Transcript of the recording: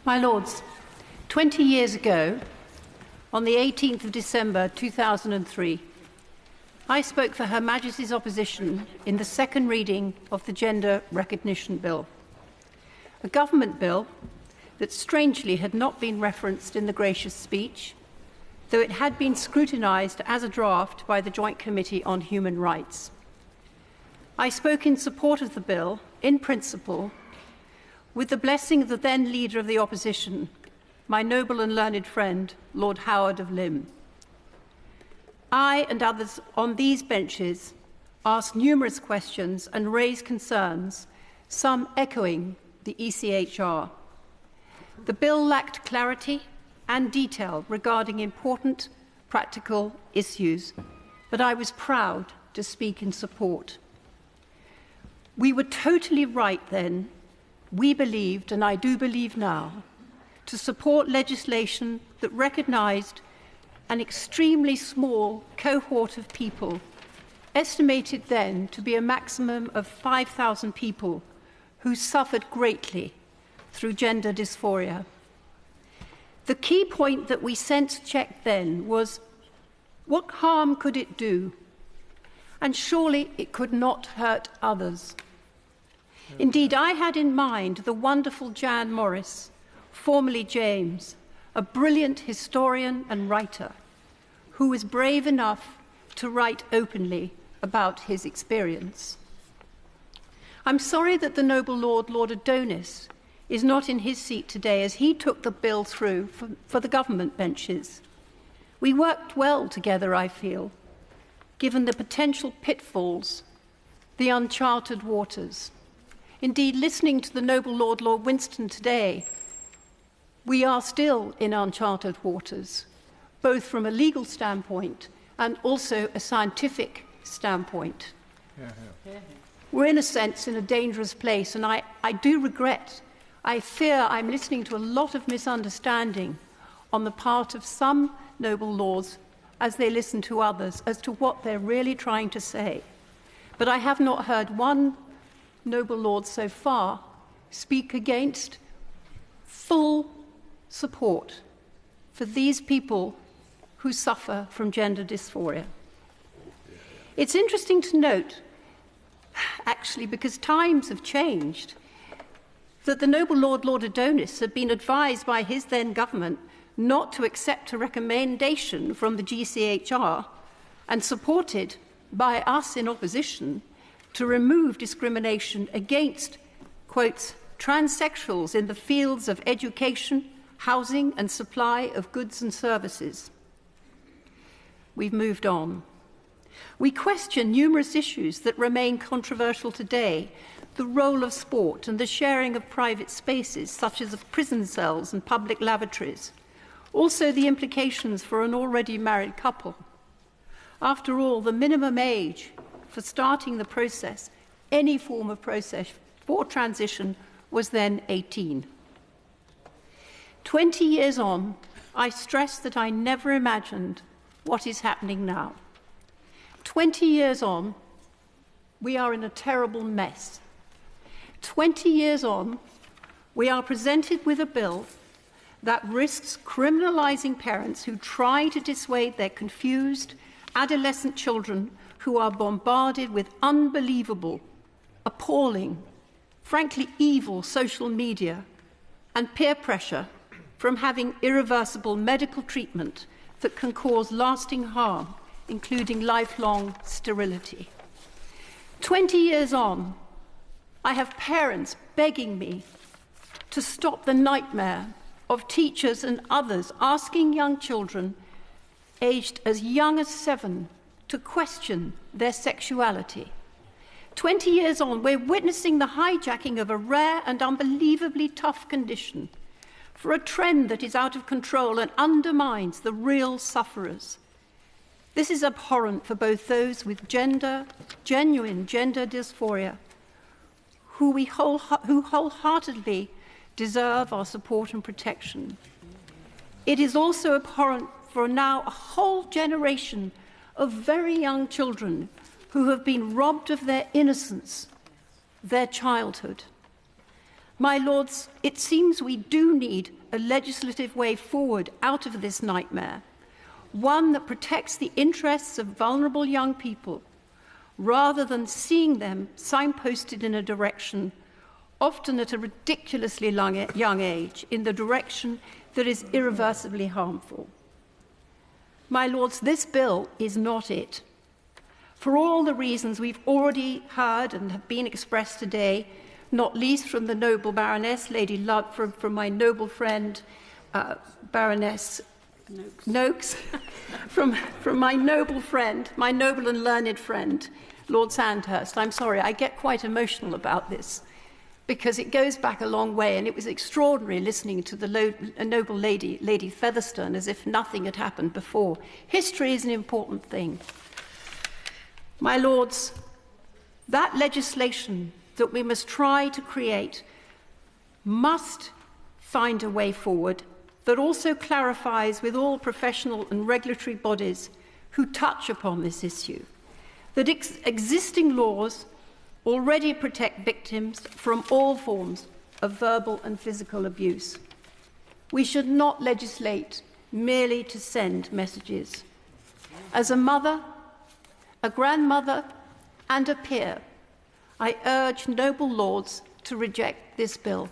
My Lords, 20 years ago, on the 18th of December 2003, I spoke for Her Majesty's opposition in the second reading of the Gender Recognition Bill, a government bill that strangely had not been referenced in the gracious speech, though it had been scrutinised as a draft by the Joint Committee on Human Rights. I spoke in support of the bill, in principle, with the blessing of the then Leader of the Opposition, my noble and learned friend, Lord Howard of Lymm. I and others on these benches asked numerous questions and raised concerns, some echoing the ECHR. The bill lacked clarity and detail regarding important practical issues, but I was proud to speak in support. We were totally right then, we believed, and I do believe now, to support legislation that recognised an extremely small cohort of people, estimated then to be a maximum of 5,000 people, who suffered greatly through gender dysphoria. The key point that we sense-checked then was, what harm could it do? And surely it could not hurt others. Indeed, I had in mind the wonderful Jan Morris, formerly James, a brilliant historian and writer, who was brave enough to write openly about his experience. I'm sorry that the noble Lord Adonis, is not in his seat today as he took the bill through for the government benches. We worked well together, I feel, given the potential pitfalls, the uncharted waters. Indeed, listening to the noble Lord Winston today, we are still in uncharted waters, both from a legal standpoint and also a scientific standpoint. We're, in a sense, in a dangerous place, and I do regret, I fear I'm listening to a lot of misunderstanding on the part of some noble lords as they listen to others as to what they're really trying to say. But I have not heard one noble lord so far speak against full support for these people who suffer from gender dysphoria. It's interesting to note, actually, because times have changed, that the noble Lord Adonis had been advised by his then government not to accept a recommendation from the GCHR and supported by us in opposition to remove discrimination against, quotes, transsexuals in the fields of education, housing and supply of goods and services. We've moved on. We question numerous issues that remain controversial today, the role of sport and the sharing of private spaces, such as of prison cells and public lavatories. Also the implications for an already married couple. After all, the minimum age for starting the process, any form of process for transition, was then 18. 20 years on, I stress that I never imagined what is happening now. 20 years on, we are in a terrible mess. 20 years on, we are presented with a bill that risks criminalising parents who try to dissuade their confused adolescent children who are bombarded with unbelievable, appalling, frankly evil social media and peer pressure from having irreversible medical treatment that can cause lasting harm, including lifelong sterility. 20 years on, I have parents begging me to stop the nightmare of teachers and others asking young children aged as young as 7 to question their sexuality. 20 years on, we're witnessing the hijacking of a rare and unbelievably tough condition for a trend that is out of control and undermines the real sufferers. This is abhorrent for both those with genuine gender dysphoria, who wholeheartedly deserve our support and protection. It is also abhorrent for now a whole generation of very young children who have been robbed of their innocence, their childhood. My Lords, it seems we do need a legislative way forward out of this nightmare, one that protects the interests of vulnerable young people, rather than seeing them signposted in a direction, often at a ridiculously young age, in the direction that is irreversibly harmful. My Lords, this bill is not it. For all the reasons we've already heard and have been expressed today, not least from the noble Baroness, Lady Ludd, from my noble friend, Baroness Noakes, from my noble friend, my noble and learned friend, Lord Sandhurst. I'm sorry, I get quite emotional about this, because it goes back a long way, and it was extraordinary listening to the noble lady, Lady Featherstone, as if nothing had happened before. History is an important thing. My Lords, that legislation that we must try to create must find a way forward that also clarifies with all professional and regulatory bodies who touch upon this issue that existing laws already protect victims from all forms of verbal and physical abuse. We should not legislate merely to send messages. As a mother, a grandmother, and a peer, I urge noble lords to reject this bill.